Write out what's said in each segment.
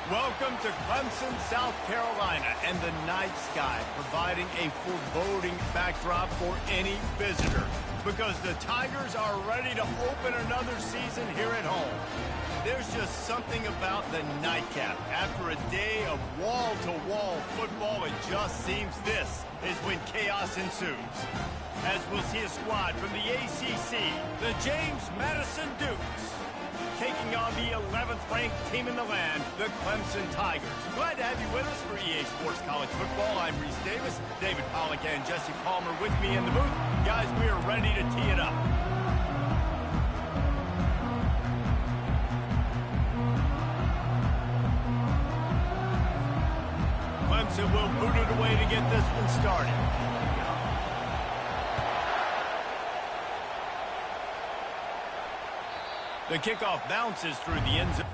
Welcome to Clemson, South Carolina, and the night sky providing a foreboding backdrop for any visitor because the Tigers are ready to open another season here at home. There's just something about the nightcap. After a day of wall-to-wall football, it just seems this is when chaos ensues. As we'll see a squad from the ACC, the James Madison Dukes, taking on the 11th ranked team in the land, the Clemson Tigers. Glad to have you with us for EA Sports College Football. I'm Reese Davis, David Pollack and Jesse Palmer with me in the booth. Guys, we are ready to tee it up. Clemson will boot it away to get this one started. The kickoff bounces through the end zone.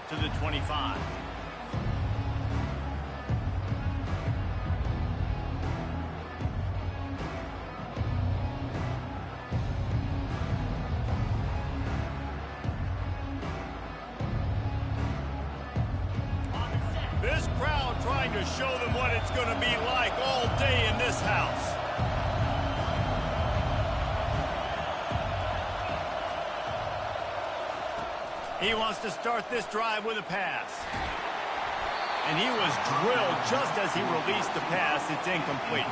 To the 25. This crowd trying to show them what it's going to be like all day in this house. He wants to start this drive with a pass. And he was drilled just as he released the pass. It's incomplete.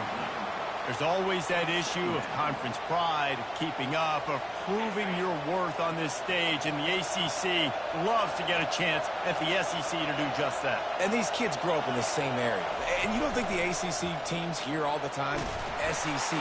There's always that issue of conference pride, of keeping up, of proving your worth on this stage. And the ACC loves to get a chance at the SEC to do just that. And these kids grow up in the same area. And you don't think the ACC teams hear all the time? SEC,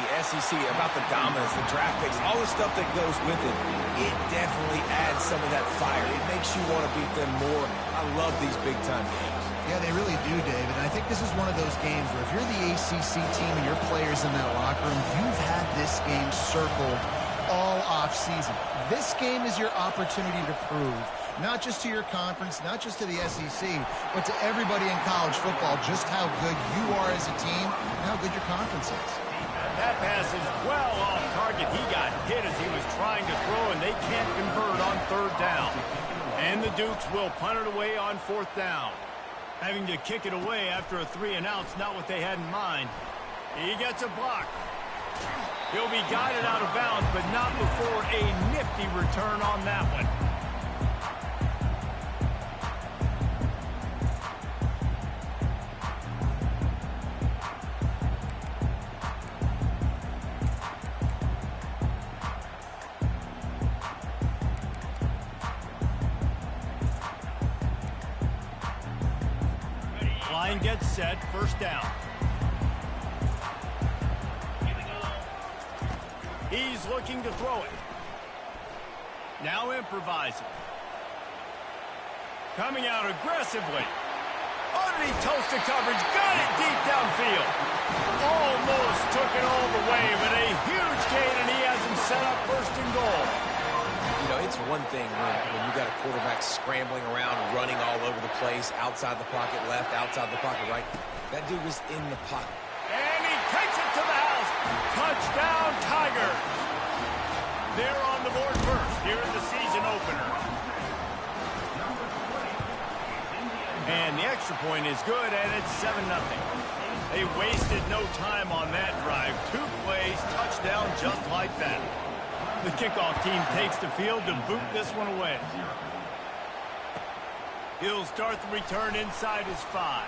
about the dominance, the draft picks, all the stuff that goes with it. It definitely adds some of that fire. It makes you want to beat them more. I love these big-time games. Yeah, they really do, David. And I think this is one of those games where if you're the ACC team and your players in that locker room, you've had this game circled all off-season. This game is your opportunity to prove, not just to your conference, not just to the SEC, but to everybody in college football, just how good you are as a team and how good your conference is. That pass is well off target. He got hit as he was trying to throw, and they can't convert on third down. And the Dukes will punt it away on fourth down. Having to kick it away after a 3-and-out's not what they had in mind. He gets a block. He'll be guided out of bounds, but not before a nifty return on that one. Line gets set, first down. He's looking to throw it. Now improvising. Coming out aggressively. Underneath toasted coverage. Got it deep downfield. Almost took it all the way, but a huge gain, and he has him set up first and goal. You know, it's one thing when you got a quarterback scrambling around, running all over the place, outside the pocket left, outside the pocket right. That dude was in the pocket. And he takes it to the house. Touchdown, Tigers. They're on the board first here in the season opener. And the extra point is good, and it's 7-0. They wasted no time on that drive. 2 plays, touchdown just like that. The kickoff team takes the field to boot this one away. He'll start the return inside his 5.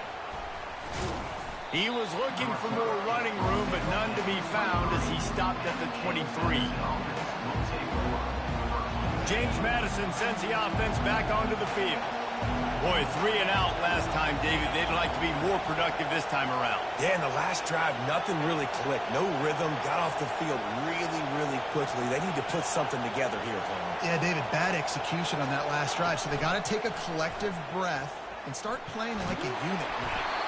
He was looking for more running room, but none to be found as he stopped at the 23. James Madison sends the offense back onto the field. Boy, 3 and out last time, David. They'd like to be more productive this time around. Yeah, in the last drive, nothing really clicked. No rhythm. Got off the field really, really quickly. They need to put something together here, Palmer. Yeah, David, bad execution on that last drive. So they got to take a collective breath and start playing like a unit.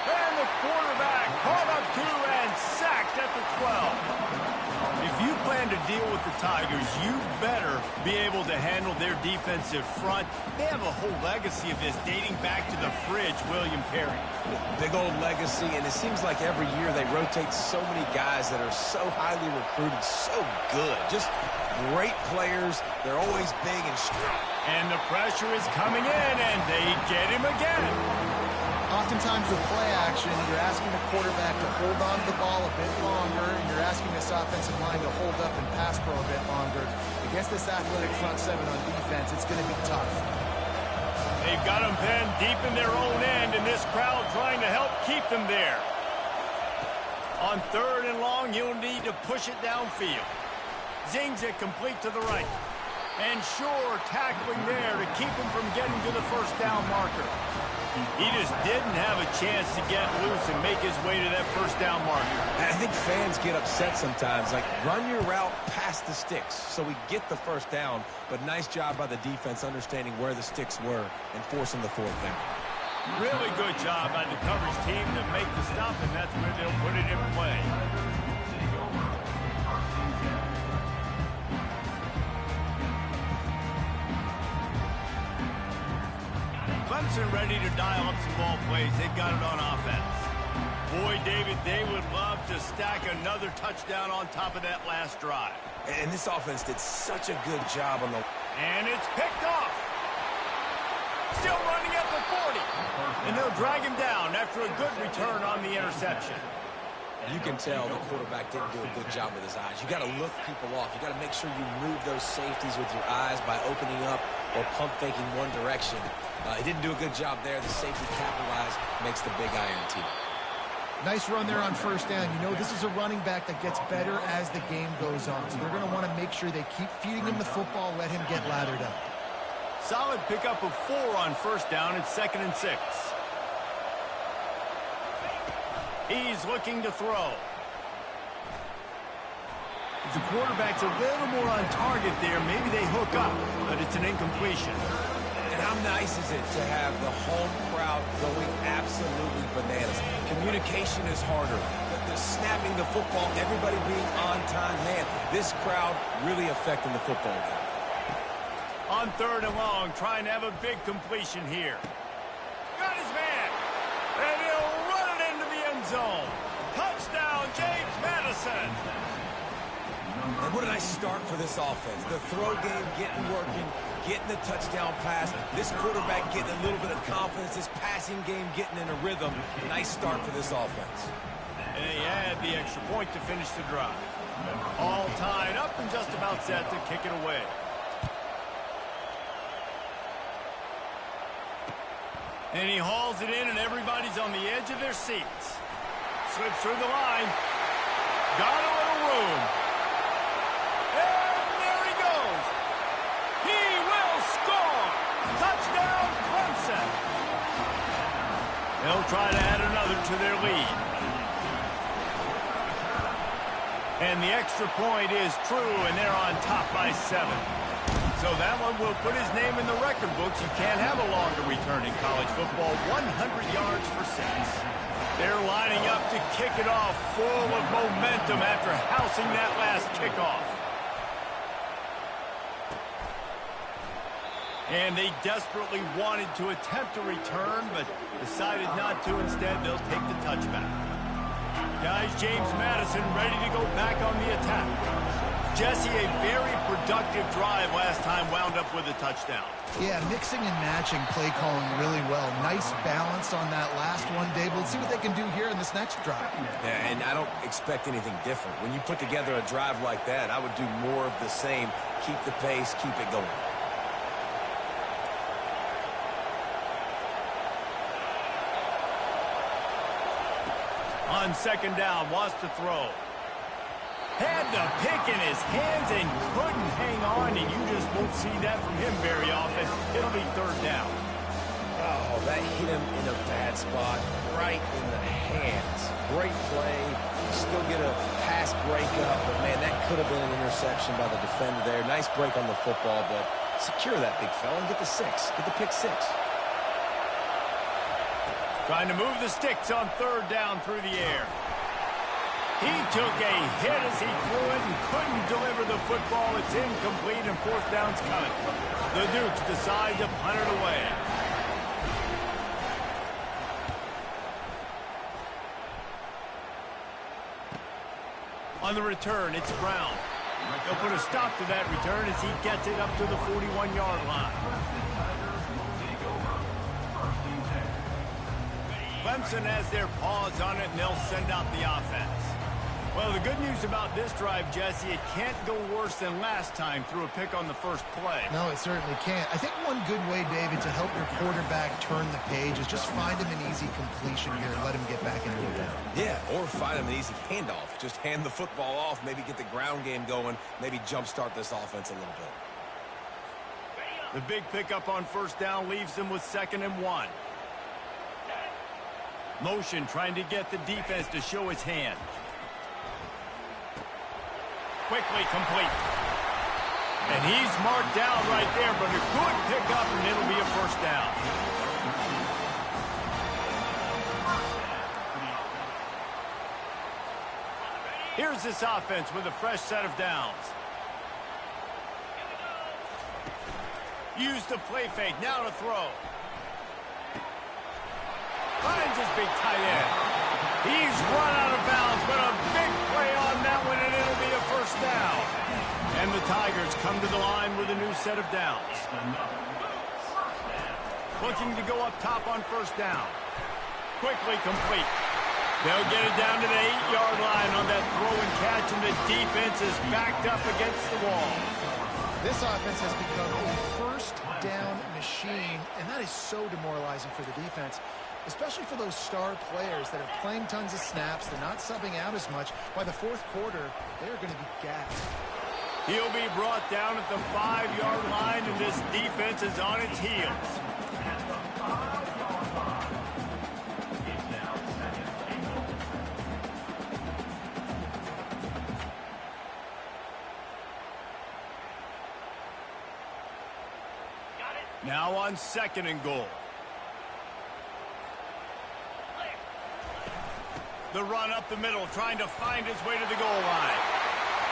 And the quarterback caught up to and sacked at the 12. If you plan to deal with the Tigers, you better be able to handle their defensive front. They have a whole legacy of this dating back to the fridge, William Perry. Big old legacy, and it seems like every year they rotate so many guys that are so highly recruited, so good. Just great players. They're always big and strong. And the pressure is coming in, and they get him again. Oftentimes with play action, you're asking the quarterback to hold on to the ball a bit longer, and you're asking this offensive line to hold up and pass pro a bit longer. Against this athletic front 7 on defense, it's going to be tough. They've got them pinned deep in their own end, and this crowd trying to help keep them there. On 3rd and long, you'll need to push it downfield. Zings it complete to the right. And Shore tackling there to keep him from getting to the first down marker. He just didn't have a chance to get loose and make his way to that first down marker. I think fans get upset sometimes. Like, run your route past the sticks so we get the first down. But nice job by the defense understanding where the sticks were and forcing the 4th down. Really good job by the coverage team to make the stop, and that's where they'll put it in play. Clemson ready to dial up some ball plays. They've got it on offense. Boy, David, they would love to stack another touchdown on top of that last drive. And this offense did such a good job on the... And it's picked off. Still running at the 40. And they'll drag him down after a good return on the interception. You can tell the quarterback didn't do a good job with his eyes. You got to look people off. You got to make sure you move those safeties with your eyes by opening up or pump faking one direction. He didn't do a good job there. The safety capitalized, makes the big INT. Nice run there on first down. You know, this is a running back that gets better as the game goes on. So they're going to want to make sure they keep feeding him the football, let him get lathered up. Solid pickup of 4 on first down. It's 2nd and 6. He's looking to throw. If the quarterback's a little more on target there, maybe they hook up, but it's an incompletion. And how nice is it to have the home crowd going absolutely bananas? Communication is harder. The snapping the football, everybody being on time. Man, this crowd really affecting the football game. On 3rd and long, trying to have a big completion here. Got his man. And he'll run it into the end zone. Touchdown, James Madison. And what a nice start for this offense. The throw game getting working, getting the touchdown pass. This quarterback getting a little bit of confidence. This passing game getting in a rhythm. Nice start for this offense. And he had the extra point to finish the drive. All tied up and just about set to kick it away. And he hauls it in, and everybody's on the edge of their seats. Slips through the line. Got a little room. And there he goes. He will score. Touchdown, Clemson. They'll try to add another to their lead. And the extra point is true, and they're on top by 7. So that one will put his name in the record books. You can't have a longer return in college football. 100 yards for 6. They're lining up to kick it off full of momentum after housing that last kickoff. And they desperately wanted to attempt a return, but decided not to. Instead, they'll take the touchback. Guys, James Madison ready to go back on the attack. Jesse, a very productive drive last time, wound up with a touchdown. Yeah, mixing and matching play calling really well. Nice balance on that last one, Dave. Let's see what they can do here in this next drive. Yeah, and I don't expect anything different. When you put together a drive like that, I would do more of the same. Keep the pace, keep it going. On second down, wants to throw. Had the pick in his hands and couldn't hang on, and you just won't see that from him very often. It'll be third down. Oh, that hit him in a bad spot, right in the hands. Great play. Still get a pass breakup, but, man, that could have been an interception by the defender there. Nice break on the football, but secure that big fella and get the 6. Get the pick 6. Trying to move the sticks on third down through the air. He took a hit as he threw it and couldn't deliver the football. It's incomplete and fourth down's coming. The Dukes decide to punt it away. On the return, it's Brown. They'll put a stop to that return as he gets it up to the 41-yard line. Clemson has their paws on it, and they'll send out the offense. Well, the good news about this drive, Jesse, it can't go worse than last time through a pick on the first play. No, it certainly can't. I think one good way, David, to help your quarterback turn the page is just find him an easy completion here and let him get back into the down. Yeah, or find him an easy handoff. Just hand the football off, maybe get the ground game going, maybe jumpstart this offense a little bit. The big pickup on first down leaves them with 2nd and 1. Motion trying to get the defense to show his hand. Quickly complete. And he's marked down right there, but a good pickup, and it'll be a first down. Here's this offense with a fresh set of downs. Use the play fake, now to throw. Finds his big tight end. He's run out of bounds, but a big play on that one, and it'll be a first down. And the Tigers come to the line with a new set of downs. Looking to go up top on first down. Quickly complete. They'll get it down to the 8-yard line on that throw and catch, and the defense is backed up against the wall. This offense has become a first down machine, and that is so demoralizing for the defense, especially for those star players that are playing tons of snaps. They're not subbing out as much. By the fourth quarter, they're going to be gassed. He'll be brought down at the 5-yard line, and this defense is on its heels. Now on 2nd and goal. The run up the middle, trying to find his way to the goal line.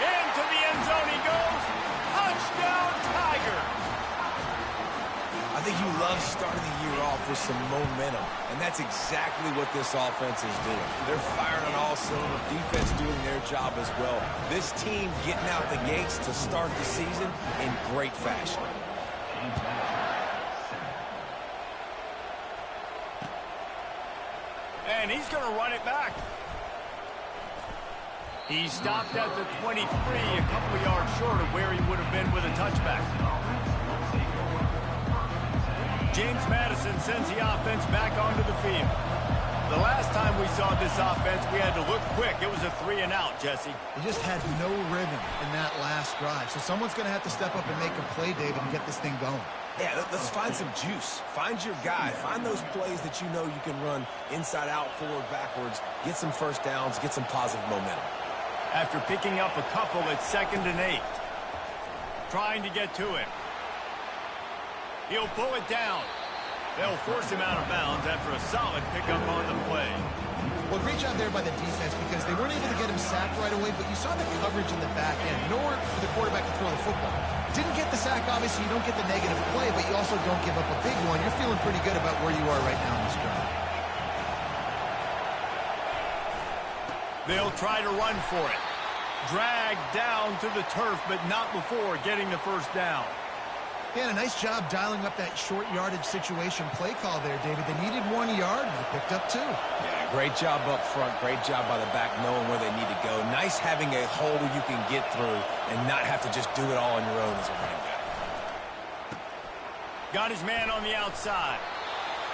Into the end zone he goes. Touchdown, Tiger. I think you love starting the year off with some momentum, and that's exactly what this offense is doing. They're firing on all cylinders, defense doing their job as well. This team getting out the gates to start the season in great fashion. And he's going to run it back. He stopped at the 23, a couple of yards short of where he would have been with a touchback. James Madison sends the offense back onto the field. The last time we saw this offense, we had to look quick. It was a 3-and-out, Jesse. They just had no rhythm in that last drive. So someone's going to have to step up and make a play, David, and get this thing going. Yeah, let's find some juice. Find your guy. Find those plays that you know you can run inside out, forward, backwards. Get some first downs. Get some positive momentum. after picking up a couple at 2nd and 8. Trying to get to him. He'll pull it down. They'll force him out of bounds after a solid pickup on the play. Well, great job there by the defense because they weren't able to get him sacked right away, but you saw the coverage in the back end. Nowhere for the quarterback to throw the football. Didn't get the sack, obviously. You don't get the negative play, but you also don't give up a big one. You're feeling pretty good about where you are right now in this drive. They'll try to run for it. Dragged down to the turf, but not before getting the first down. Yeah, and a nice job dialing up that short yardage situation play call there, David. They needed 1 yard, and they picked up 2. Yeah, great job up front. Great job by the back knowing where they need to go. Nice having a hole where you can get through and not have to just do it all on your own as a running back. Got his man on the outside.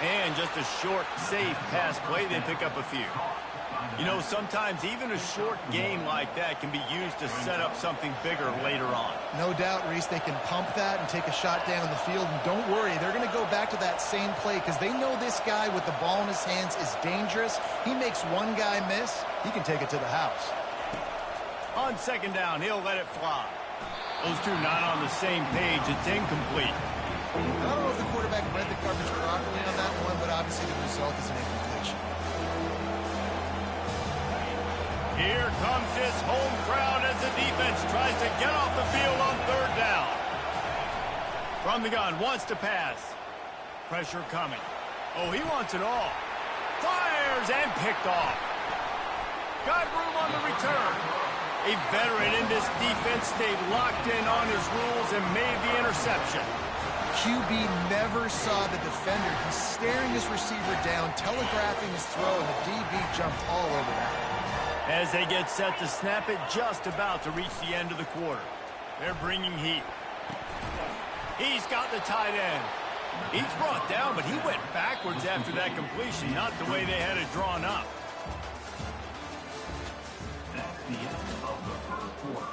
And just a short, safe pass play, they pick up a few. You know, sometimes even a short game like that can be used to set up something bigger later on. No doubt, Reese, they can pump that and take a shot down the field. And don't worry, they're going to go back to that same play because they know this guy with the ball in his hands is dangerous. He makes one guy miss, he can take it to the house. On 2nd down, he'll let it fly. Those two not on the same page. It's incomplete. I don't know if the quarterback read the coverage properly on that one, but obviously the result is an incompletion. Here comes his home crowd as the defense tries to get off the field on 3rd down. From the gun, wants to pass. Pressure coming. Oh, he wants it all. Fires and picked off. Got room on the return. A veteran in this defense stayed locked in on his rules and made the interception. QB never saw the defender. He's staring his receiver down, telegraphing his throw, and the DB jumped all over that. As they get set to snap it, just about to reach the end of the quarter. They're bringing heat. He's got the tight end. He's brought down, but he went backwards after that completion, not the way they had it drawn up. That's the end of the first quarter.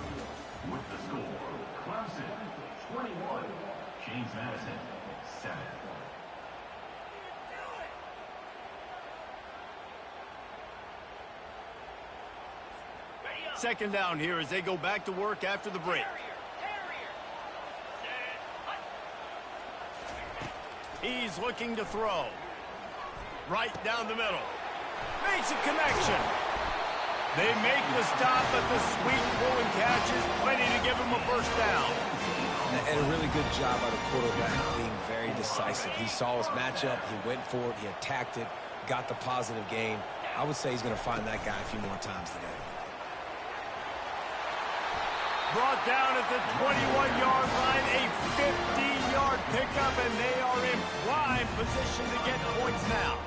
With the score, Clemson 21, James Madison 7. 2nd down here as they go back to work after the break. He's looking to throw. Right down the middle. Makes a connection. They make the stop, but the sweet pull and catch is plenty to give him a first down. And a really good job by the quarterback being very decisive. He saw his matchup, he went for it, he attacked it, got the positive gain. I would say he's going to find that guy a few more times today. Brought down at the 21-yard line, a 50-yard pickup, and they are in prime position to get points now.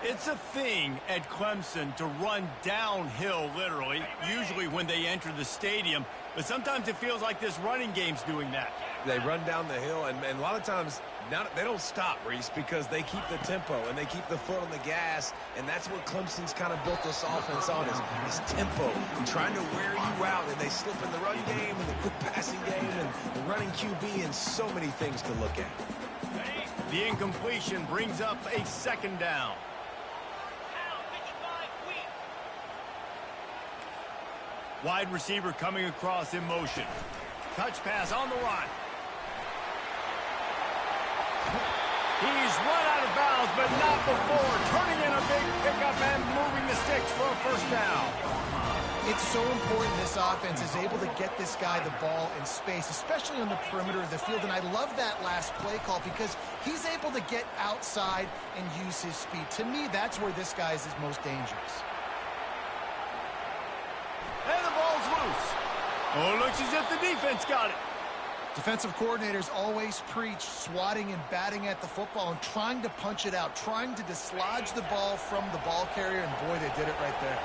It's a thing at Clemson to run downhill, literally, usually when they enter the stadium, but sometimes it feels like this running game's doing that. They run down the hill, and a lot of times they don't stop, Reese, because they keep the tempo and they keep the foot on the gas, and that's what Clemson's kind of built this offense on is tempo, trying to wear you out, and they slip in the run game and the quick passing game and the running QB and so many things to look at. The incompletion brings up a 2nd down. Wide receiver coming across in motion. Touch pass on the run. He's run out of bounds, but not before. Turning in a big pickup and moving the sticks for a first down. It's so important this offense is able to get this guy the ball in space, especially on the perimeter of the field. And I love that last play call because he's able to get outside and use his speed. To me, that's where this guy is his most dangerous. And the ball's loose. Oh, it looks as if the defense got it. Defensive coordinators always preach swatting and batting at the football and trying to punch it out, trying to dislodge the ball from the ball carrier, and boy, they did it right there.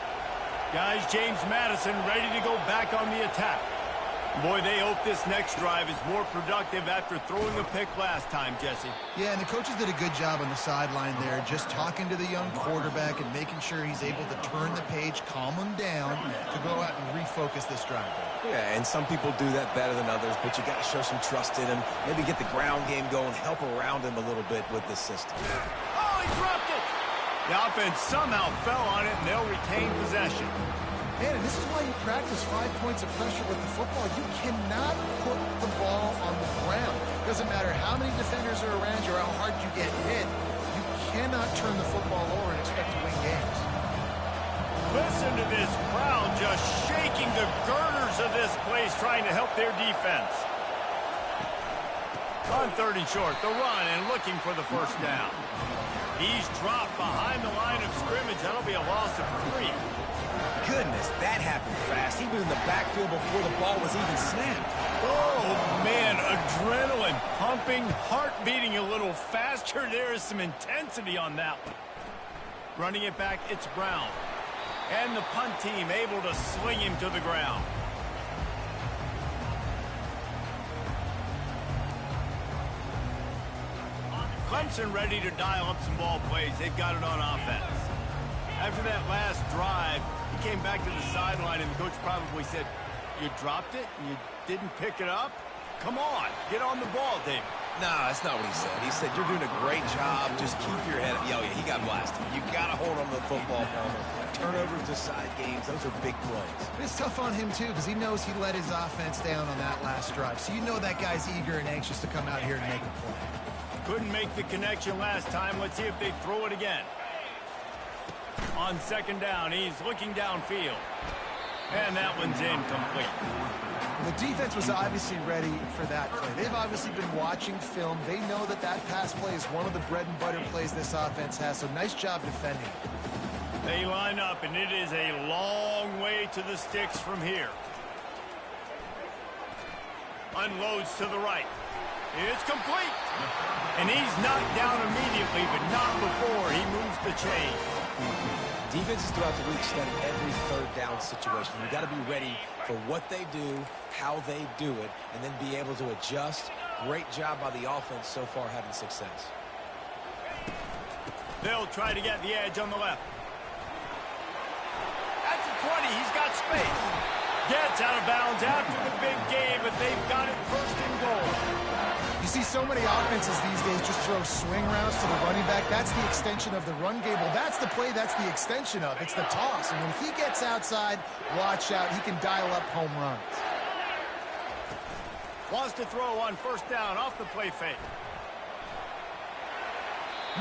Guys, James Madison ready to go back on the attack. Boy, they hope this next drive is more productive after throwing a pick last time, Jesse. Yeah, and the coaches did a good job on the sideline there, just talking to the young quarterback and making sure he's able to turn the page, calm him down, to go out and refocus this drive. Yeah, and some people do that better than others, but you got to show some trust in him, maybe get the ground game going, help around him a little bit with this system. Oh, he dropped it! The offense somehow fell on it, and they'll retain possession. Man, and this is why you practice 5 points of pressure with the football. You cannot put the ball on the ground. Doesn't matter how many defenders are around you or how hard you get hit. You cannot turn the football over and expect to win games. Listen to this crowd just shaking the girders of this place trying to help their defense. On 3rd and short, the run and looking for the first down. He's dropped behind the line of scrimmage. That'll be a loss of 3. Goodness, that happened fast. He was in the backfield before the ball was even snapped. Oh, man, adrenaline pumping, heart beating a little faster. There is some intensity on that one. Running it back, it's Brown. And the punt team able to sling him to the ground. Clemson ready to dial up some ball plays. They've got it on offense. After that last drive, he came back to the sideline, and the coach probably said, "You dropped it and you didn't pick it up? Come on, get on the ball, David." No, that's not what he said. He said, "You're doing a great job. Just keep your head up." Yeah, he got blasted. You got to hold on to the football, Palmer. Turnovers decide games. Those are big plays. It's tough on him, too, because he knows he let his offense down on that last drive. So you know that guy's eager and anxious to come out here and make a play. Couldn't make the connection last time. Let's see if they throw it again. On 2nd down, he's looking downfield. And that one's incomplete. The defense was obviously ready for that play. They've obviously been watching film. They know that that pass play is one of the bread and butter plays this offense has, so nice job defending. They line up, and it is a long way to the sticks from here. Unloads to the right. It's complete. And he's knocked down immediately, but not before he moves the chain. Defenses throughout the week study every 3rd down situation. You've got to be ready for what they do, how they do it, and then be able to adjust. Great job by the offense so far having success. They'll try to get the edge on the left. At the 20, he's got space. Gets out of bounds after the big game, but they've got it 1st and goal. You see so many offenses these days just throw swing routes to the running back. That's the extension of the run game. Well, that's the play that's the extension of. It's the toss. And when he gets outside, watch out. He can dial up home runs. Wants to throw on 1st down off the play fake.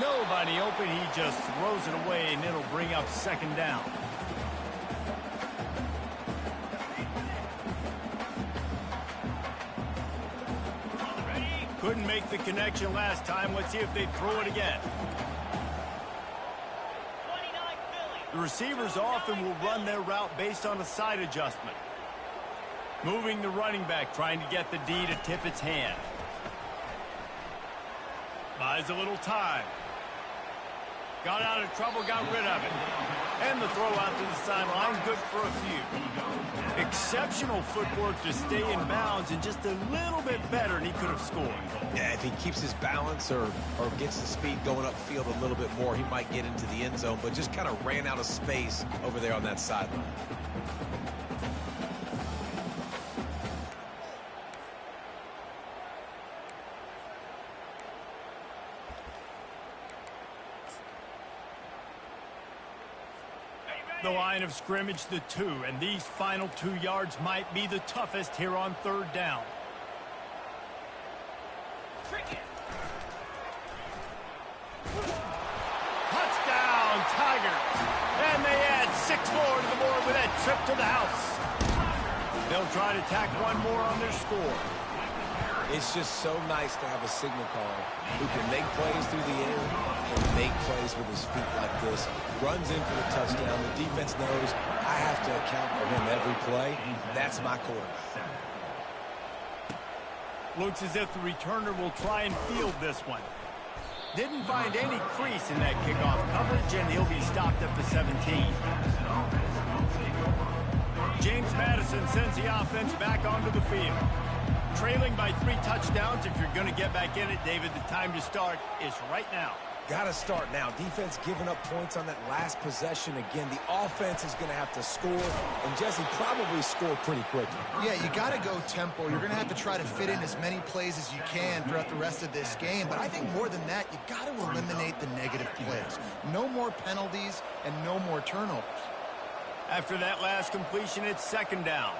Nobody open. He just throws it away, and it'll bring up 2nd down. Couldn't make the connection last time. Let's see if they throw it again. The receivers often will run their route based on a side adjustment. Moving the running back, trying to get the D to tip its hand. Buys a little time. Got out of trouble, got rid of it. And the throw out to the sideline, good for a few. Exceptional footwork to stay in bounds, and just a little bit better, and he could have scored. Yeah, if he keeps his balance or gets the speed going upfield a little bit more, he might get into the end zone, but just kind of ran out of space over there on that sideline. The line of scrimmage, the 2, and these final 2 yards might be the toughest here on 3rd down. Touchdown, Tigers! And they add 6 more to the board with that trip to the house. They'll try to tack one more on their score. It's just so nice to have a signal caller who can make plays through the air and make plays with his feet like this. Runs in for the touchdown. The defense knows I have to account for him every play. That's my quarterback. Looks as if the returner will try and field this one. Didn't find any crease in that kickoff coverage, and he'll be stopped at the 17. James Madison sends the offense back onto the field. Trailing by 3 touchdowns. If you're going to get back in it, David, the time to start is right now. Got to start now. Defense giving up points on that last possession. Again, the offense is going to have to score, and Jesse probably score pretty quickly. Yeah, you got to go tempo. You're going to have to try to fit in as many plays as you can throughout the rest of this game. But I think more than that, you got to eliminate the negative plays. No more penalties and no more turnovers. After that last completion, it's second down.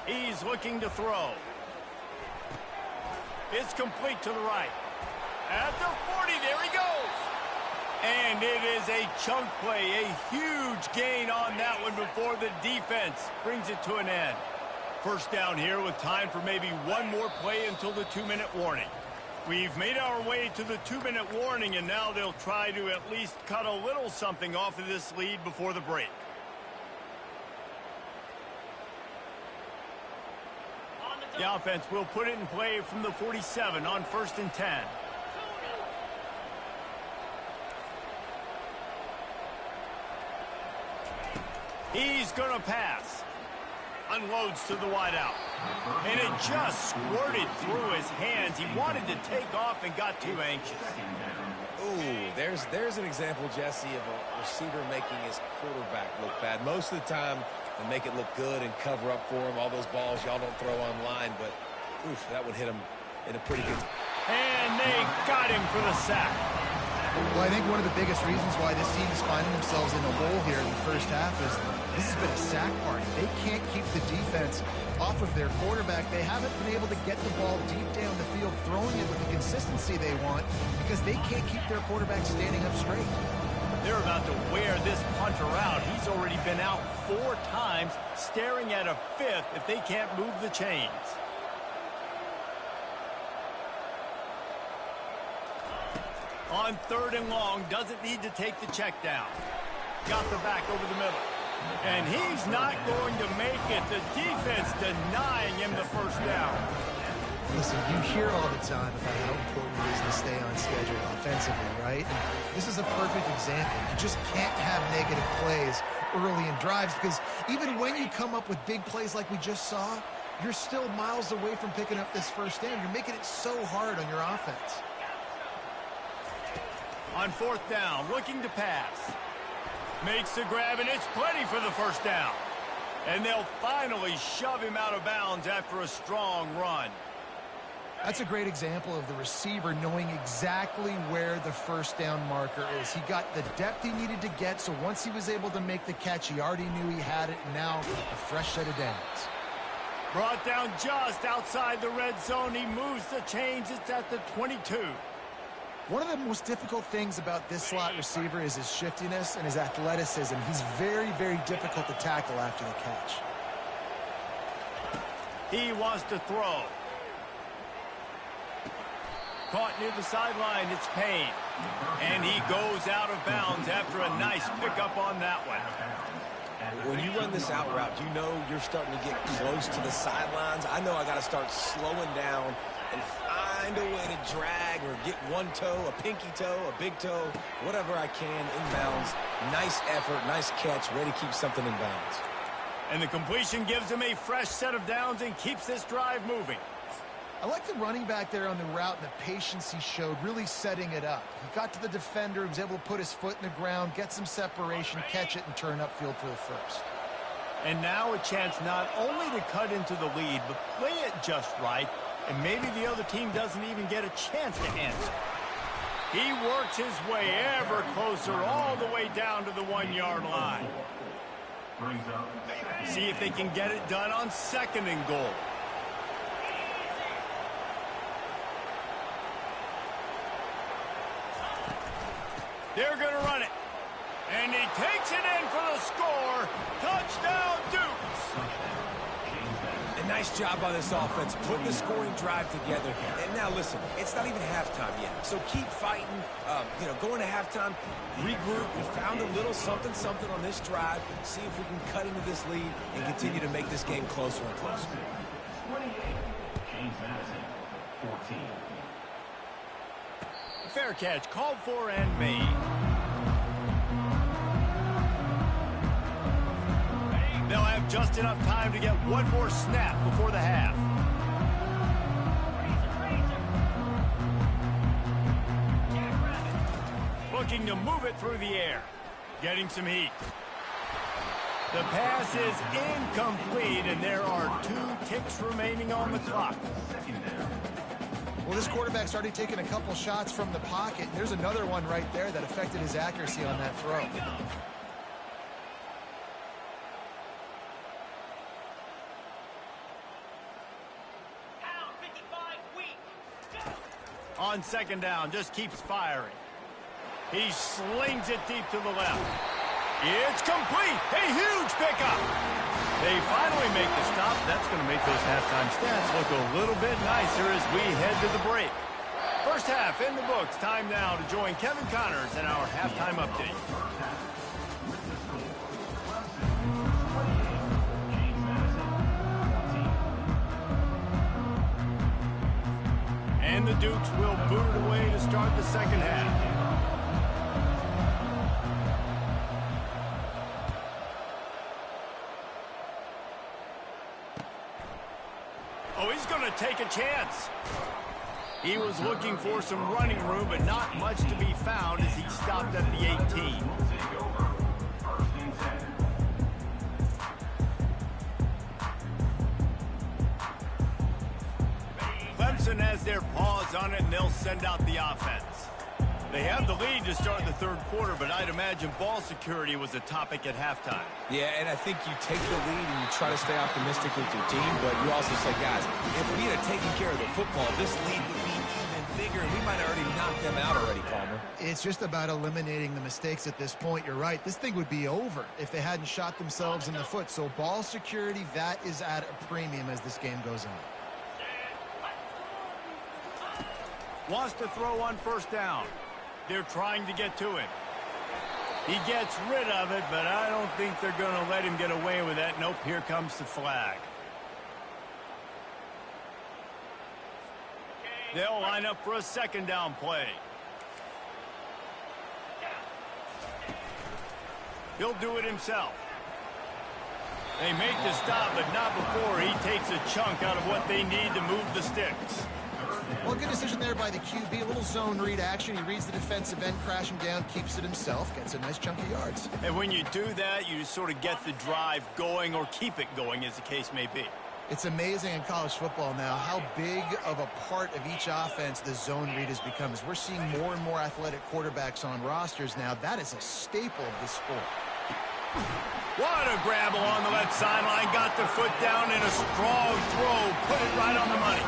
He's looking to throw. It's complete to the right. At the 40, there he goes. And it is a chunk play, a huge gain on that one before the defense brings it to an end. First down here with time for maybe one more play until the 2-minute warning. We've made our way to the 2-minute warning, and now they'll try to at least cut a little something off of this lead before the break. The offense will put it in play from the 47 on 1st and 10. He's going to pass. Unloads to the wideout. And it just squirted through his hands. He wanted to take off and got too anxious. Ooh, there's an example, Jesse, of a receiver making his quarterback look bad. Most of the time, they make it look good and cover up for him. All those balls y'all don't throw online, but oof, that would hit him in a pretty good... And they got him for the sack. Well, I think one of the biggest reasons why this team is finding themselves in a hole here in the first half is this has been a sack party. They can't keep the defense off of their quarterback. They haven't been able to get the ball deep down the field, throwing it with the consistency they want because they can't keep their quarterback standing up straight. They're about to wear this punter out. He's already been out 4 times, staring at a 5th if they can't move the chains. On 3rd and long, doesn't need to take the check down. Got the back over the middle. And he's not going to make it. The defense denying him the first down. Listen, you hear all the time about how important it is to stay on schedule offensively, right? And this is a perfect example. You just can't have negative plays early in drives because even when you come up with big plays like we just saw, you're still miles away from picking up this first down. You're making it so hard on your offense. On 4th down, looking to pass. Makes the grab, and it's plenty for the first down. And they'll finally shove him out of bounds after a strong run. That's a great example of the receiver knowing exactly where the first down marker is. He got the depth he needed to get, so once he was able to make the catch, he already knew he had it, and now a fresh set of downs. Brought down just outside the red zone. He moves the chains. It's at the 22. One of the most difficult things about this slot receiver is his shiftiness and his athleticism. He's very, very difficult to tackle after the catch. He wants to throw. Caught near the sideline, it's Payne. And he goes out of bounds after a nice pickup on that one. When you run this out route, you know you're starting to get close to the sidelines. I know I got to start slowing down and find a way to drag or get one toe, a pinky toe, a big toe, whatever I can inbounds. Nice effort, nice catch, ready to keep something in bounds. And the completion gives him a fresh set of downs and keeps this drive moving. I like the running back there on the route and the patience he showed, really setting it up. He got to the defender, he was able to put his foot in the ground, get some separation, catch it, and turn upfield for the first. And now a chance not only to cut into the lead, but play it just right, and maybe the other team doesn't even get a chance to answer. He works his way ever closer all the way down to the 1-yard line. See if they can get it done on 2nd and goal. They're going to run it. And he takes it in for the score. Touchdown, Dukes. A nice job by this offense, putting the scoring drive together. And now, listen, it's not even halftime yet. So keep fighting, going to halftime, regroup. We found a little something on this drive. See if we can cut into this lead and continue to make this game closer and closer. 28, James Madison, 14. Fair catch, called for and made. They'll have just enough time to get one more snap before the half. Looking to move it through the air. Getting some heat. The pass is incomplete, and there are 2 ticks remaining on the clock. Well, this quarterback's already taken a couple shots from the pocket. There's another one right there that affected his accuracy on that throw. On second down, just keeps firing. He slings it deep to the left. It's complete. A huge pickup. They finally make the stop. That's going to make those halftime stats look a little bit nicer as we head to the break. First half in the books. Time now to join Kevin Connors in our halftime update. And the Dukes will boot it away to start the second half. Oh, he's going to take a chance. He was looking for some running room, but not much to be found as he stopped at the 18. Clemson has their paws on it, and they'll send out the offense. They have the lead to start the third quarter, but I'd imagine ball security was a topic at halftime. Yeah, and I think you take the lead and you try to stay optimistic with your team, but you also say, guys, if we had taken care of the football, this lead would be even bigger, and we might have already knocked them out already, Palmer. It's just about eliminating the mistakes at this point. You're right. This thing would be over if they hadn't shot themselves in the foot. So ball security, that is at a premium as this game goes on. Wants to throw on first down. They're trying to get to him. He gets rid of it, but I don't think they're going to let him get away with that. Nope, here comes the flag. They'll line up for a second down play. He'll do it himself. They make the stop, but not before he takes a chunk out of what they need to move the sticks. Well, good decision there by the QB. A little zone read action. He reads the defensive end crashing down, keeps it himself, gets a nice chunk of yards. And when you do that, you sort of get the drive going or keep it going, as the case may be. It's amazing in college football now how big of a part of each offense the zone read has become. As we're seeing more and more athletic quarterbacks on rosters now, that is a staple of this sport. What a grab along the left sideline. Got the foot down in a strong throw. Put it right on the money.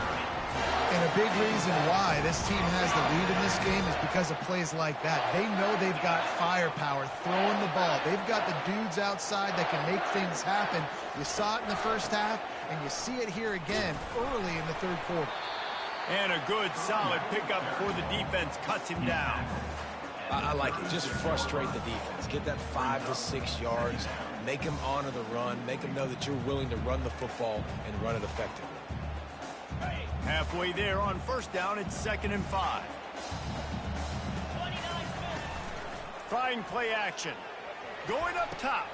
And a big reason why this team has the lead in this game is because of plays like that. They know they've got firepower throwing the ball. They've got the dudes outside that can make things happen. You saw it in the first half, and you see it here again early in the third quarter. And a good, solid pickup before the defense cuts him down. I like it. Just frustrate the defense. Get that 5 to 6 yards. Make them honor the run. Make them know that you're willing to run the football and run it effectively. Halfway there on first down, it's 2nd and 5. Trying play action. Going up top.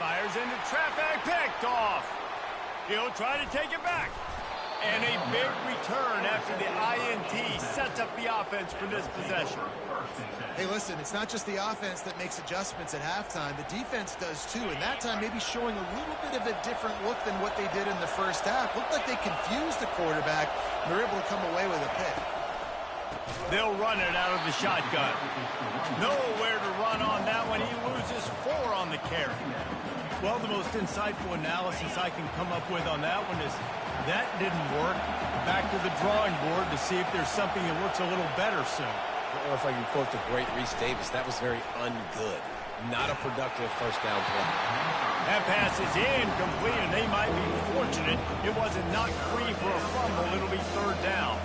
Fires into traffic, picked off. He'll try to take it back. And a big return after the INT sets up the offense for this possession. Hey, listen, it's not just the offense that makes adjustments at halftime. The defense does too, and that time maybe showing a little bit of a different look than what they did in the first half. Looked like they confused the quarterback, and they're able to come away with a pick. They'll run it out of the shotgun. Nowhere to run on that one. He loses 4 on the carry. Well, the most insightful analysis I can come up with on that one is that didn't work. Back to the drawing board to see if there's something that looks a little better soon. Or if I can quote the great Reese Davis, that was very ungood. Not a productive first down play. That pass is incomplete, and they might be fortunate it wasn't knocked free for a fumble. It'll be 3rd down.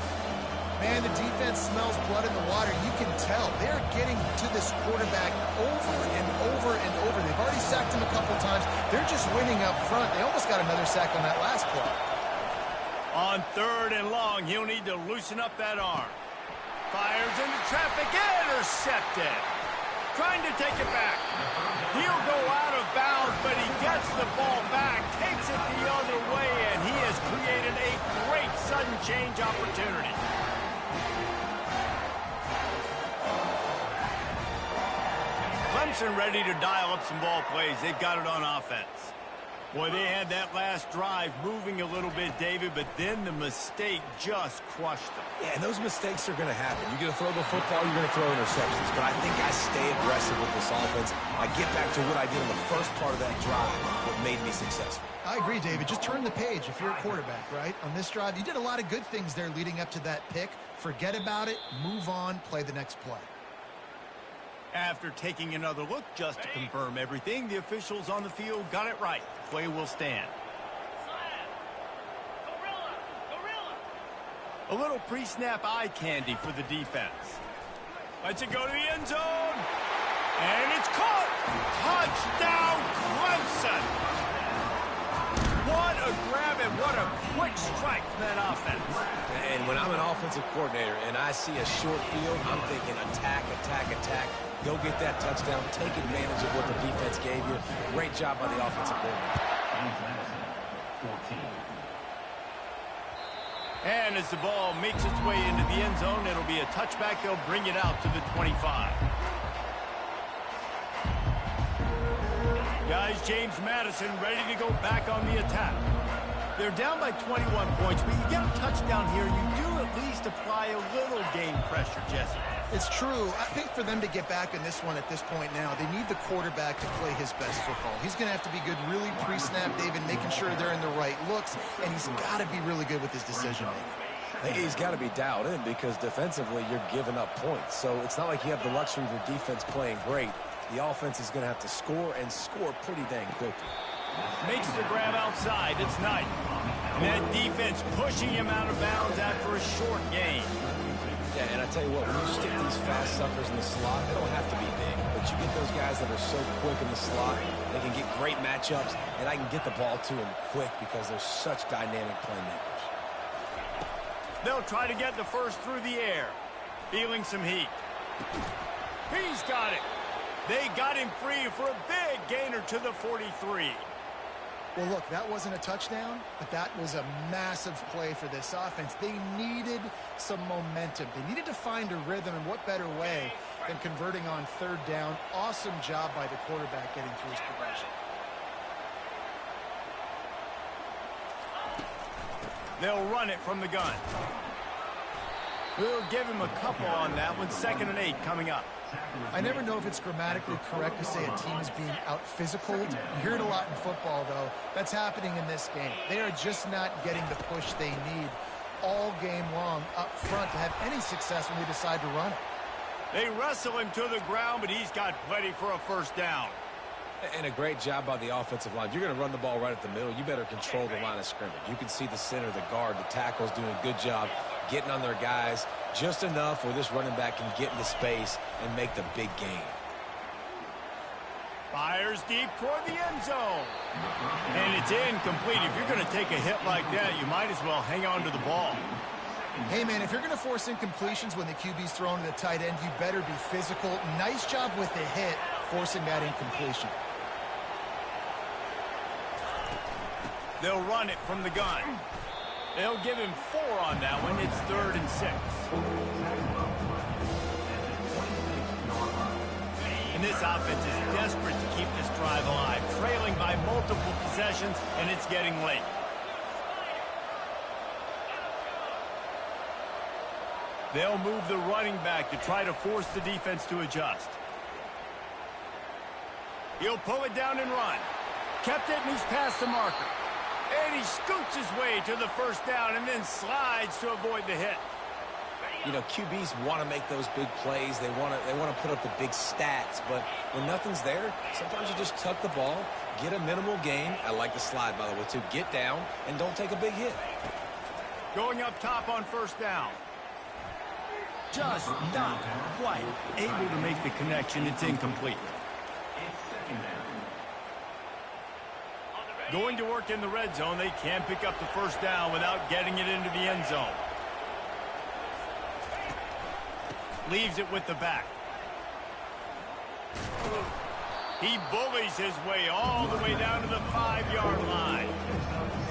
Man, the defense smells blood in the water. You can tell they're getting to this quarterback over and over and over. They've already sacked him a couple times. They're just winning up front. They almost got another sack on that last play. On 3rd and long, he'll need to loosen up that arm. Fires into traffic, intercepted. Trying to take it back. He'll go out of bounds, but he gets the ball back, takes it the other way, and he has created a great sudden change opportunity. Clemson ready to dial up some ball plays. They've got it on offense. Boy, they had that last drive moving a little bit, David, but then the mistake just crushed them. Yeah, and those mistakes are going to happen. You're going to throw the football, you're going to throw interceptions. But I think I stay aggressive with this offense. I get back to what I did in the first part of that drive, what made me successful. I agree, David. Just turn the page if you're a quarterback, right? On this drive, you did a lot of good things there leading up to that pick. Forget about it, move on, play the next play. After taking another look just to confirm everything, the officials on the field got it right. Play will stand. A little pre-snap eye candy for the defense. Lets it go to the end zone. And it's caught. Touchdown, Clemson. What a grab and what a quick strike from that offense. And when I'm an offensive coordinator and I see a short field, I'm thinking attack, attack, attack. Go get that touchdown. Take advantage of what the defense gave you. Great job by the offensive coordinator. 14. And as the ball makes its way into the end zone, it'll be a touchback. They'll bring it out to the 25. Guys, James Madison ready to go back on the attack. They're down by 21 points, but you get a touchdown here, you do at least apply a little game pressure, Jesse. It's true. I think for them to get back in this one at this point now, they need the quarterback to play his best football. He's going to have to be good really pre-snap, David, making sure they're in the right looks, and he's got to be really good with his decision-making. He's got to be dialed in because defensively you're giving up points. So it's not like you have the luxury of your defense playing great. The offense is going to have to score and score pretty dang quickly. Makes the grab outside. It's Knight. And that defense pushing him out of bounds after a short gain. Yeah, and I tell you what, when you stick these fast suckers in the slot, they don't have to be big. But you get those guys that are so quick in the slot, they can get great matchups, and I can get the ball to them quick because they're such dynamic playmakers. They'll try to get the first through the air. Feeling some heat. He's got it. They got him free for a big gainer to the 43. Well, look, that wasn't a touchdown, but that was a massive play for this offense. They needed some momentum. They needed to find a rhythm, and what better way than converting on third down. Awesome job by the quarterback getting through his progression. They'll run it from the gun. We'll give him a couple on that one. 2nd and 8 coming up. I never know if it's grammatically correct to say a team is being out-physicaled. You hear it a lot in football, though. That's happening in this game. They are just not getting the push they need all game long up front to have any success when they decide to run it. They wrestle him to the ground, but he's got plenty for a first down. And a great job by the offensive line. You're going to run the ball right at the middle. You better control the line of scrimmage. You can see the center, the guard, the tackle's doing a good job getting on their guys just enough where this running back can get into space and make the big gain. Fires deep toward the end zone. And it's incomplete. If you're going to take a hit like that, you might as well hang on to the ball. Hey, man, if you're going to force incompletions when the QB's thrown to the tight end, you better be physical. Nice job with the hit, forcing that incompletion. They'll run it from the gun. They'll give him 4 on that one. It's 3rd and 6. And this offense is desperate to keep this drive alive, trailing by multiple possessions, and it's getting late. They'll move the running back to try to force the defense to adjust. He'll pull it down and run. Kept it, and he's past the marker. And he scoots his way to the first down and then slides to avoid the hit. You know, QBs want to make those big plays. They want to put up the big stats. But when nothing's there, sometimes you just tuck the ball, get a minimal gain. I like the slide, by the way, too. Get down and don't take a big hit. Going up top on first down. Just not quite able to make the connection. It's incomplete. Going to work in the red zone. They can't pick up the first down without getting it into the end zone. Leaves it with the back. He bullies his way all the way down to the 5-yard line.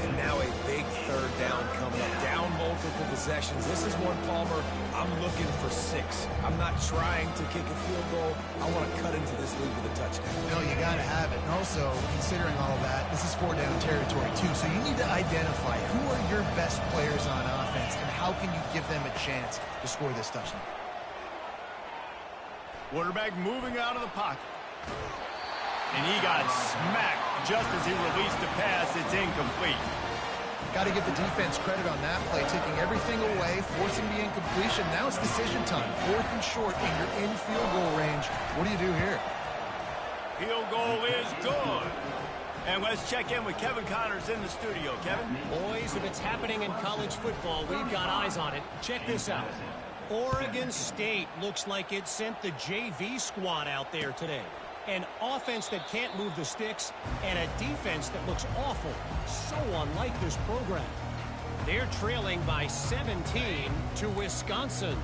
And now a big third down coming up. Down multiple possessions. This is one, Palmer, I'm looking for 6. I'm not trying to kick a field goal. I want to cut into this lead with a touchdown. No, you got to have it. And also, considering all that, this is 4-down territory, too. So you need to identify who are your best players on offense and how can you give them a chance to score this touchdown. Quarterback moving out of the pocket. And he got smacked just as he released the pass. It's incomplete. Got to give the defense credit on that play, taking everything away, forcing the incompletion. Now it's decision time. 4th and short, and you're in field goal range. What do you do here? Field goal is good. And let's check in with Kevin Connors in the studio. Kevin? Boys, if it's happening in college football, we've got eyes on it. Check this out. Oregon State looks like it sent the JV squad out there today. An offense that can't move the sticks and a defense that looks awful. So unlike this program. They're trailing by 17 to Wisconsin.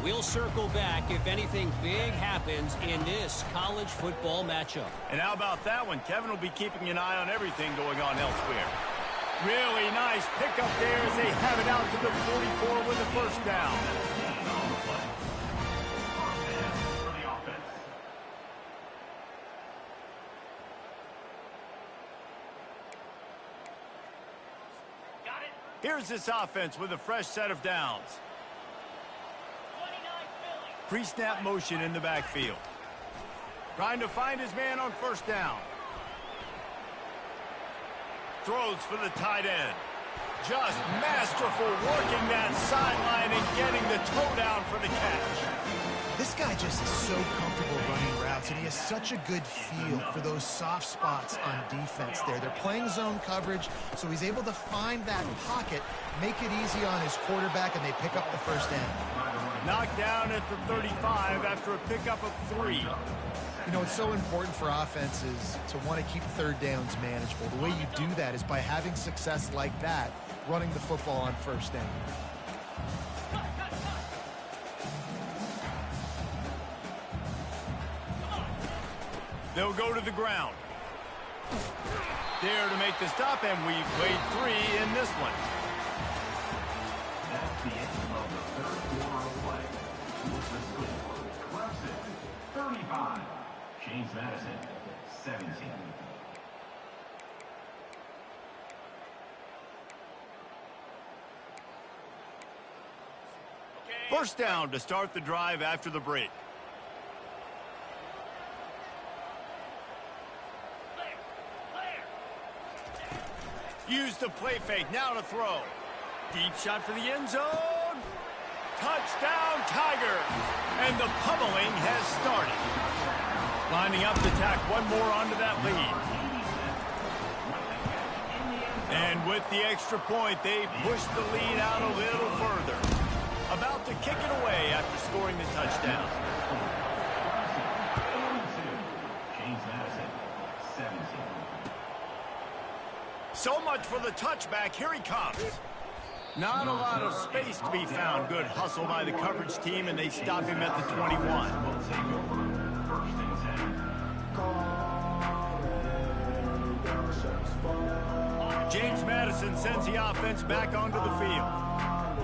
We'll circle back if anything big happens in this college football matchup. And how about that one? Kevin will be keeping an eye on everything going on elsewhere. Really nice pickup there as they have it out to the 44 with the first down. Here's this offense with a fresh set of downs. Pre-snap motion in the backfield. Trying to find his man on first down. Throws for the tight end. Just masterful working that sideline and getting the toe down for the catch. This guy just is so comfortable running routes, and he has such a good feel for those soft spots on defense there. They're playing zone coverage, so he's able to find that pocket, make it easy on his quarterback, and they pick up the first down. Knocked down at the 35 after a pickup of 3. You know, it's so important for offenses to want to keep third downs manageable. The way you do that is by having success like that, running the football on first down. They'll go to the ground. There to make the stop, and we played 3 in this one. That's the end of the third quarter of play. With the score, Clemson 35, James Madison 17. First down to start the drive after the break. Use the play fake, now to throw. Deep shot for the end zone. Touchdown, Tigers. And the pummeling has started. Lining up to tack one more onto that lead. And with the extra point, they push the lead out a little further. About to kick it away after scoring the touchdown. James Madison 17. So much for the touchback. Here he comes. Not a lot of space to be found. Good hustle by the coverage team, and they stop him at the 21. Will take over. First and 10. James Madison sends the offense back onto the field.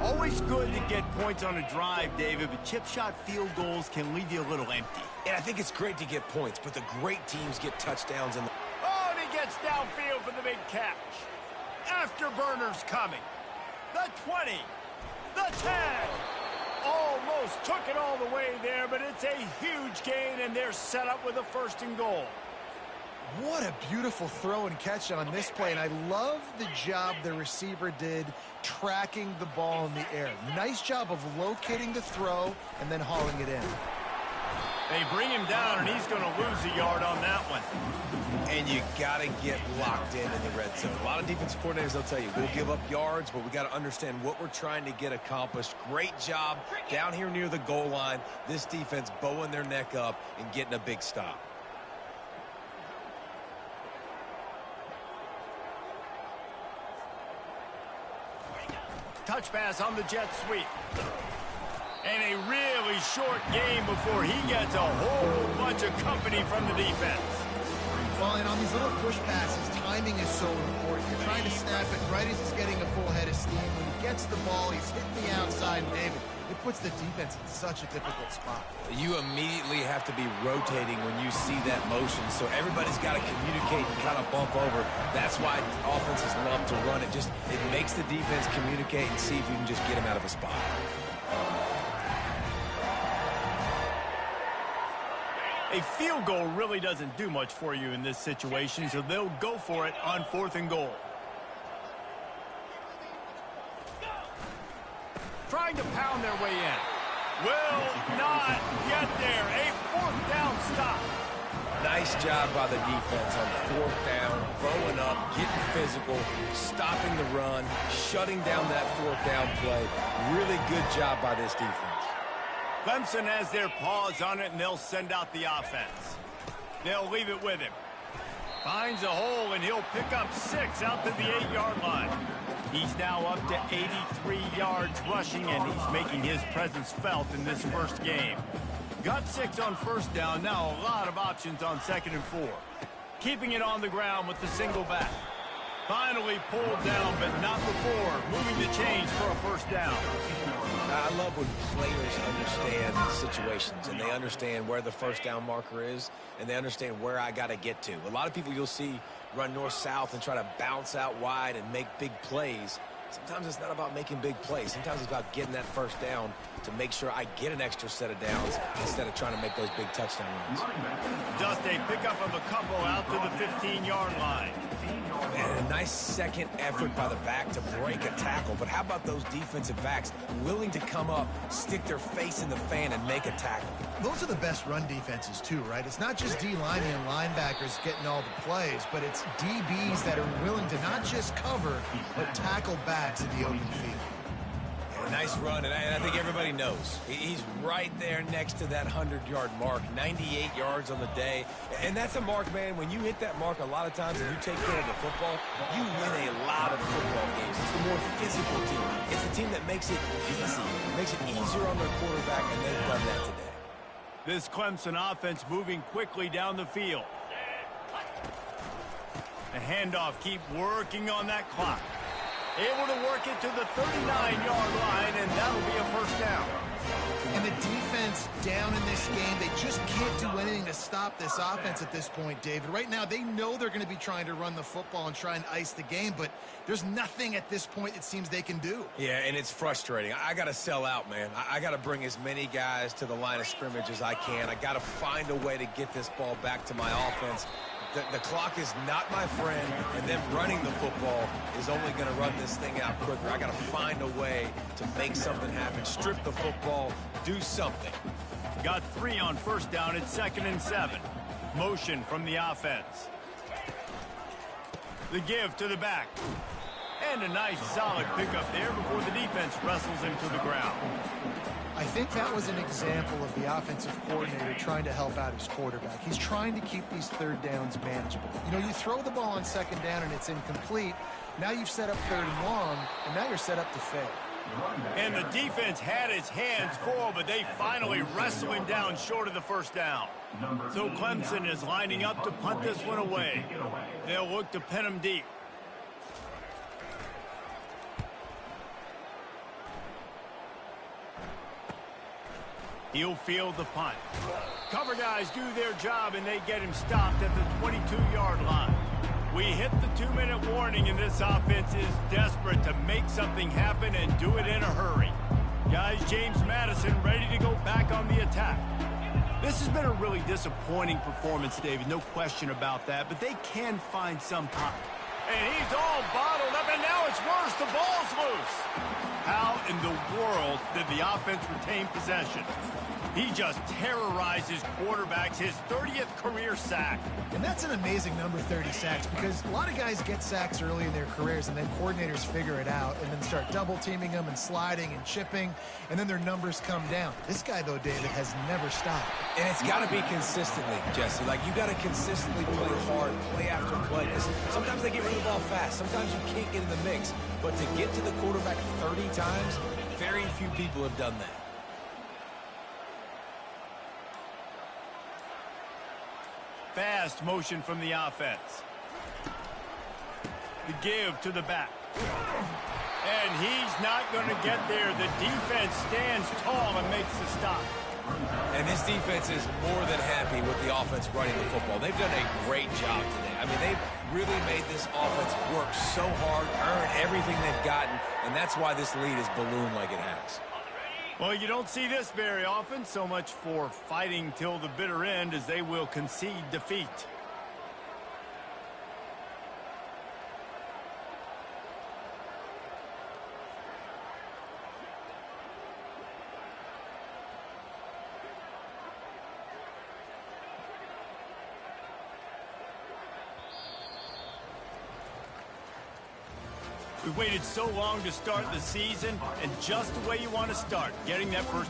Always good to get points on a drive, David, but chip shot field goals can leave you a little empty. And I think it's great to get points, but the great teams get touchdowns in the... Oh, and he gets downfield for the big catch. Afterburners coming. The 20. The 10. Almost took it all the way there, but it's a huge gain, and they're set up with a first and goal. What a beautiful throw and catch on this play, and I love the job the receiver did tracking the ball in the air. Nice job of locating the throw and then hauling it in. They bring him down, and he's going to lose a yard on that one. And you got to get locked in the red zone. A lot of defensive coordinators, they'll tell you, we'll give up yards, but we got to understand what we're trying to get accomplished. Great job down here near the goal line. This defense bowing their neck up and getting a big stop. Touch pass on the jet sweep. And a really short game before he gets a whole bunch of company from the defense. Well, and on these little push passes, timing is so important. You're trying to snap it right as he's getting a full head of steam. When he gets the ball, he's hitting the outside, David. It puts the defense in such a difficult spot. You immediately have to be rotating when you see that motion, so everybody's got to communicate and kind of bump over. That's why offenses love to run it. It makes the defense communicate and see if you can just get him out of a spot. A field goal really doesn't do much for you in this situation, so they'll go for it on 4th and goal. Trying to pound their way in. Will not get there. A 4th down stop. Nice job by the defense on 4th down, growing up, getting physical, stopping the run, shutting down that 4th down play. Really good job by this defense. Clemson has their paws on it, and they'll send out the offense. They'll leave it with him. Finds a hole, and he'll pick up 6 out to the 8-yard line. He's now up to 83 yards rushing, and he's making his presence felt in this first game. Got 6 on 1st down, now a lot of options on 2nd and 4. Keeping it on the ground with the single back. Finally pulled down, but not before. Moving the chains for a 1st down. I love when players understand situations and they understand where the 1st down marker is and they understand where I got to get to. A lot of people you'll see run north-south and try to bounce out wide and make big plays. Sometimes it's not about making big plays. Sometimes it's about getting that 1st down to make sure I get an extra set of downs instead of trying to make those big touchdown runs. Just a pickup of a couple out to the 15-yard line. And a nice second effort by the back to break a tackle. But how about those defensive backs willing to come up, stick their face in the fan, and make a tackle? Those are the best run defenses, too, right? It's not just D-linemen and linebackers getting all the plays, but it's DBs that are willing to not just cover, but tackle backs in the open field. Nice run, and I think everybody knows. He's right there next to that 100-yard mark, 98 yards on the day. And that's a mark, man, when you hit that mark a lot of times and you take care of the football, you win a lot of football games. It's the more physical team. It's the team that makes it easy, makes it easier on their quarterback, and they've done that today. This Clemson offense moving quickly down the field. The handoff, keep working on that clock. Able to work it to the 39-yard line, and that'll be a 1st down. And the defense down in this game, they just can't do anything to stop this offense at this point, David. Right now, they know they're going to be trying to run the football and try and ice the game, but there's nothing at this point it seems they can do. Yeah, and it's frustrating. I got to sell out, man. I got to bring as many guys to the line of scrimmage as I can. I got to find a way to get this ball back to my offense. The clock is not my friend, and them running the football is only going to run this thing out quicker. I got to find a way to make something happen, strip the football, do something. Got 3 on 1st down at 2nd and 7. Motion from the offense. The give to the back. And a nice solid pickup there before the defense wrestles him to the ground. I think that was an example of the offensive coordinator trying to help out his quarterback. He's trying to keep these 3rd downs manageable. You know, you throw the ball on 2nd down and it's incomplete. Now you've set up 3rd and long, and now you're set up to fail. And the defense had his hands full, but they finally wrestle him down short of the 1st down. So Clemson is lining up to punt this one away. They'll look to pin him deep. He'll field the punt. Cover guys do their job, and they get him stopped at the 22-yard line. We hit the 2-minute warning, and this offense is desperate to make something happen and do it in a hurry. Guys, James Madison ready to go back on the attack. This has been a really disappointing performance, David, no question about that, but they can find some pop. And he's all bottled up, and now it's worse. The ball's loose. How in the world did the offense retain possession? He just terrorizes quarterbacks, his 30th career sack. And that's an amazing number, 30 sacks, because a lot of guys get sacks early in their careers, and then coordinators figure it out and then start double-teaming them and sliding and chipping, and then their numbers come down. This guy, though, David, has never stopped. And it's got to be consistently, Jesse. Like, you got to consistently play hard, play after play. Sometimes they get rid of the ball fast. Sometimes you can't get in the mix. But to get to the quarterback 30 times, very few people have done that. Fast motion from the offense. The give to the back. And he's not going to get there. The defense stands tall and makes the stop. And this defense is more than happy with the offense running the football. They've done a great job today. I mean, they've really made this offense work so hard, earn everything they've gotten, and that's why this lead is ballooned like it has. Well, you don't see this very often. So much for fighting till the bitter end, as they will concede defeat. We waited so long to start the season, and just the way you want to start, getting that first